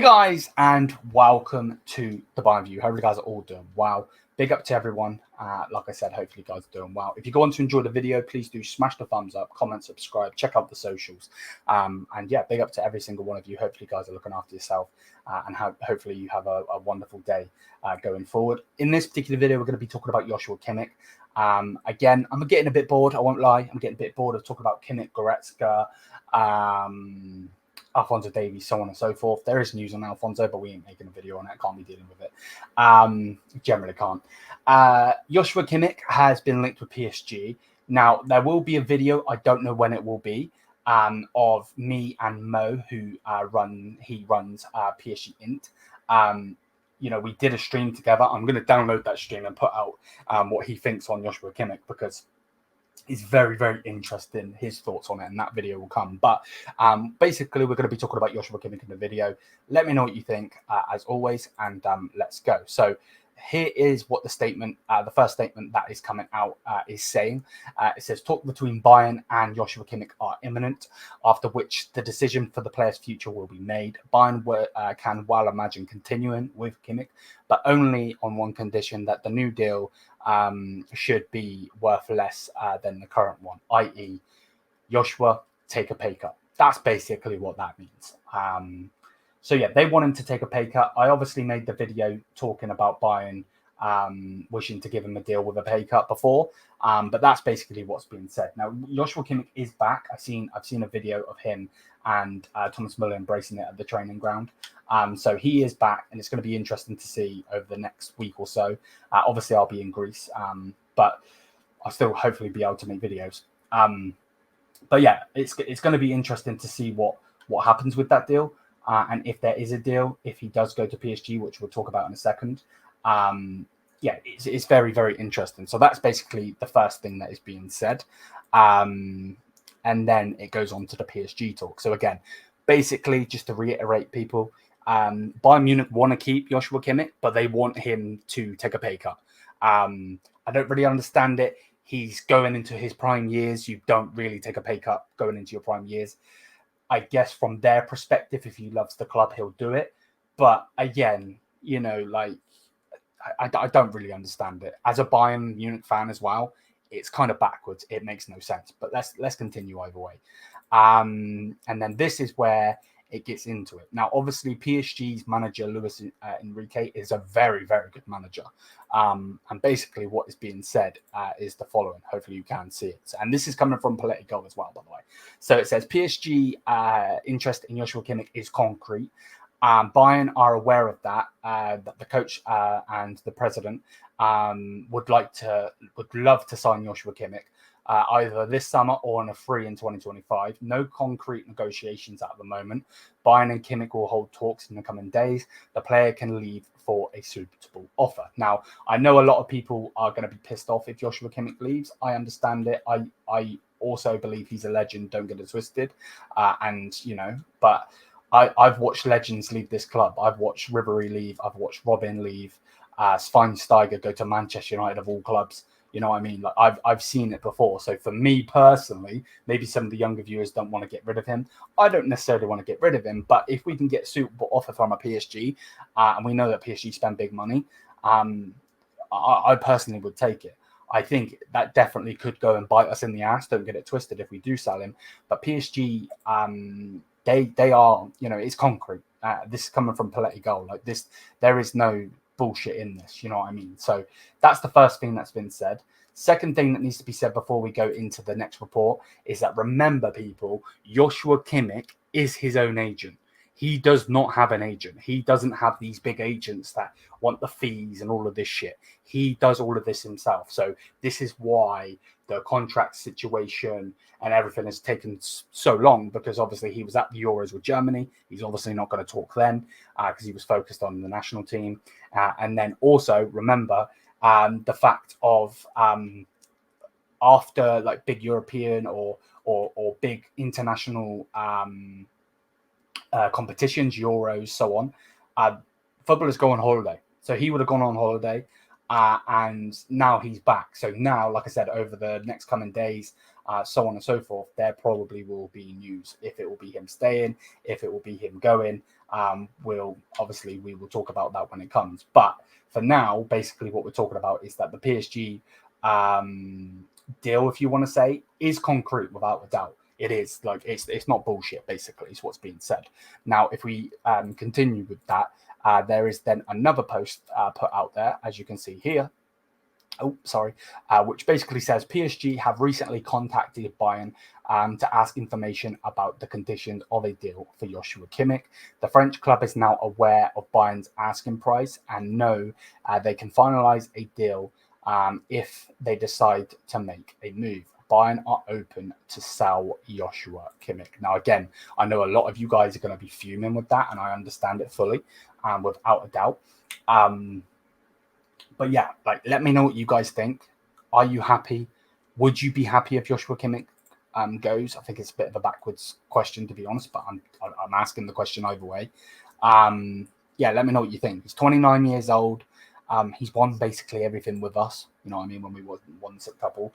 guys, and welcome to the Bayern View. Hope you guys are all doing well. Big up to everyone. Like I said, hopefully you guys are doing well. If you go on to enjoy the video, please do smash the thumbs up, comment, subscribe, check out the socials. And yeah, big up to every single one of you. Hopefully you guys are looking after yourself and hopefully you have a wonderful day going forward. In this particular video, we're going to be talking about Joshua Kimmich. Again, I'm getting a bit bored. I won't lie. I'm getting a bit bored of talking about Kimmich, Goretzka, Alphonso Davies, so on and so forth. There is news on Alphonso, but we ain't making a video on it. Can't be dealing with it. Generally can't. Joshua Kimmich has been linked with PSG. Now, there will be a video, I don't know when it will be, of me and Mo, who runs PSG Int. You know, we did a stream together. I'm going to download that stream and put out what he thinks on Joshua Kimmich, because it's very, very interesting, his thoughts on it, and that video will come. But basically, we're going to be talking about Joshua Kimmich in the video. Let me know what you think, as always, and let's go. So here is what the statement, the first statement that is coming out is saying. It says, talk between Bayern and Joshua Kimmich are imminent, after which the decision for the player's future will be made. Bayern can well imagine continuing with Kimmich, but only on one condition, that the new deal should be worth less than the current one, i.e. Joshua take a pay cut. That's basically what that means. So yeah, they want him to take a pay cut. I obviously made the video talking about Bayern wishing to give him a deal with a pay cut before, but that's basically what's being said. Now, Joshua Kimmich is back. I've seen a video of him and Thomas Müller embracing it at the training ground. So he is back, and it's going to be interesting to see over the next week or so. Obviously, I'll be in Greece, but I'll still hopefully be able to make videos. But yeah, it's going to be interesting to see what happens with that deal. And if there is a deal, if he does go to PSG, which we'll talk about in a second, yeah, it's very, very interesting. So that's basically the first thing that is being said. And then it goes on to the PSG talk. So again, basically, just to reiterate, people, Bayern Munich want to keep Joshua Kimmich, but they want him to take a pay cut. I don't really understand it. He's going into his prime years. You don't really take a pay cut going into your prime years. I guess from their perspective, if he loves the club, he'll do it. But again, you know, like, I don't really understand it. As a Bayern Munich fan as well, it's kind of backwards. It makes no sense. But let's continue either way. And then this is where it gets into it. Now, obviously, PSG's manager, Luis Enrique, is a very, very good manager. And basically what is being said is the following. Hopefully you can see it. And this is coming from Politico as well, by the way. So it says, PSG interest in Joshua Kimmich is concrete. Bayern are aware of that the coach and the president would love to sign Joshua Kimmich. Either this summer or on a free in 2025. No concrete negotiations at the moment. Bayern and Kimmich will hold talks in the coming days. The player can leave for a suitable offer. Now, I know a lot of people are going to be pissed off if Joshua Kimmich leaves. I understand it. I also believe he's a legend. Don't get it twisted. And, you know, but I've watched legends leave this club. I've watched Ribéry leave. I've watched Robin leave. Schweinsteiger go to Manchester United of all clubs. You know what I mean? Like I've seen it before. So for me personally, maybe some of the younger viewers don't want to get rid of him. I don't necessarily want to get rid of him, but if we can get a suitable offer from a PSG, and we know that PSG spend big money, I personally would take it. I think that definitely could go and bite us in the ass. Don't get it twisted if we do sell him. But PSG, they are, you know, it's concrete. This is coming from Politico. Like this, there is no bullshit in this, you know what I mean? So that's the first thing that's been said. Second thing that needs to be said before we go into the next report is that, remember, people, Joshua Kimmich is his own agent. He does not have an agent. He doesn't have these big agents that want the fees and all of this shit. He does all of this himself. So this is why the contract situation and everything has taken so long, because obviously he was at the Euros with Germany. He's obviously not going to talk then because he was focused on the national team. And then also remember the fact of after like big European or big international competitions, Euros, so on, footballers go on holiday. So he would have gone on holiday. And now he's back. So now, like I said, over the next coming days, so on and so forth, there probably will be news. If it will be him staying, if it will be him going, we will talk about that when it comes. But for now, basically what we're talking about is that the PSG deal, if you want to say, is concrete without a doubt. It is, like, it's not bullshit, basically, is what's being said. Now, if we continue with that, there is then another post put out there, as you can see here. Which basically says PSG have recently contacted Bayern to ask information about the conditions of a deal for Joshua Kimmich. The French club is now aware of Bayern's asking price and know they can finalise a deal if they decide to make a move. Bayern are open to sell Joshua Kimmich. Now, again, I know a lot of you guys are going to be fuming with that, and I understand it fully, without a doubt. But yeah, like, let me know what you guys think. Are you happy? Would you be happy if Joshua Kimmich goes? I think it's a bit of a backwards question, to be honest, but I'm asking the question either way. Yeah, let me know what you think. He's 29 years old. He's won basically everything with us, you know what I mean, when we won the sextuple.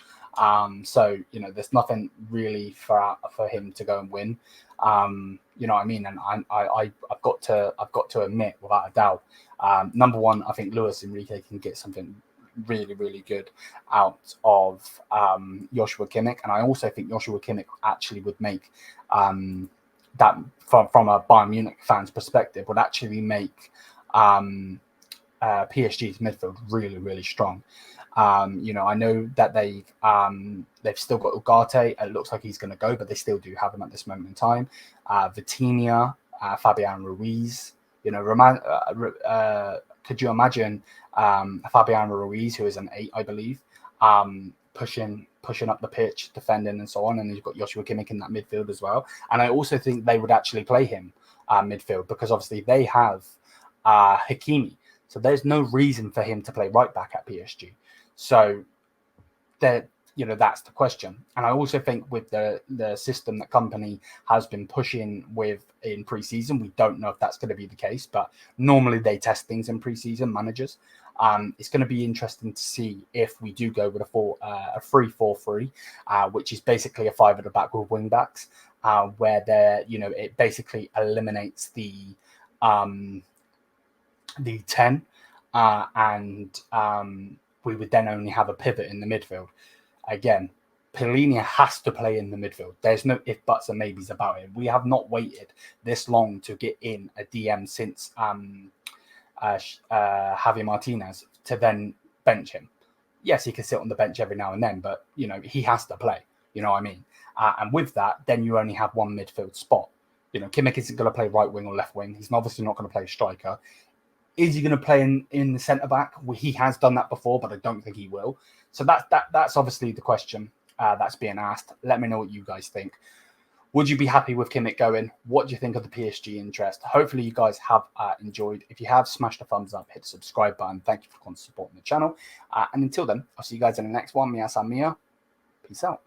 So, you know, there's nothing really for him to go and win. You know what I mean? And I've got to admit, without a doubt, number one, I think Luis Enrique can get something really, really good out of Joshua Kimmich. And I also think Joshua Kimmich actually would make that, from a Bayern Munich fan's perspective, would actually make PSG's midfield really, really strong. You know, I know that they've still got Ugarte. It looks like he's going to go, but they still do have him at this moment in time. Vitinha, Fabian Ruiz. You know, could you imagine Fabian Ruiz, who is an 8, I believe, pushing up the pitch, defending and so on, and you've got Joshua Kimmich in that midfield as well. And I also think they would actually play him midfield, because obviously they have Hakimi. So there's no reason for him to play right back at PSG. So that, you know, that's the question. And I also think with the system that company has been pushing with in preseason, we don't know if that's going to be the case, but normally they test things in preseason, managers. It's going to be interesting to see if we do go with a 3-4-3, which is basically a 5 at the back with wing backs, where it basically eliminates the 10, and we would then only have a pivot in the midfield. Again, Pellegrini has to play in the midfield. There's no if, buts, and maybes about it. We have not waited this long to get in a DM since Javier Martinez to then bench him. Yes, he can sit on the bench every now and then, but, you know, he has to play. You know what I mean? And with that, then you only have one midfield spot. You know, Kimmich isn't going to play right wing or left wing. He's obviously not going to play striker. Is he going to play in the centre back? Well, he has done that before, but I don't think he will. So that's obviously the question that's being asked. Let me know what you guys think. Would you be happy with Kimmich going? What do you think of the PSG interest? Hopefully you guys have enjoyed. If you have, smash the thumbs up, hit the subscribe button. Thank you for supporting the channel. And until then, I'll see you guys in the next one. Mia San Mia. Peace out.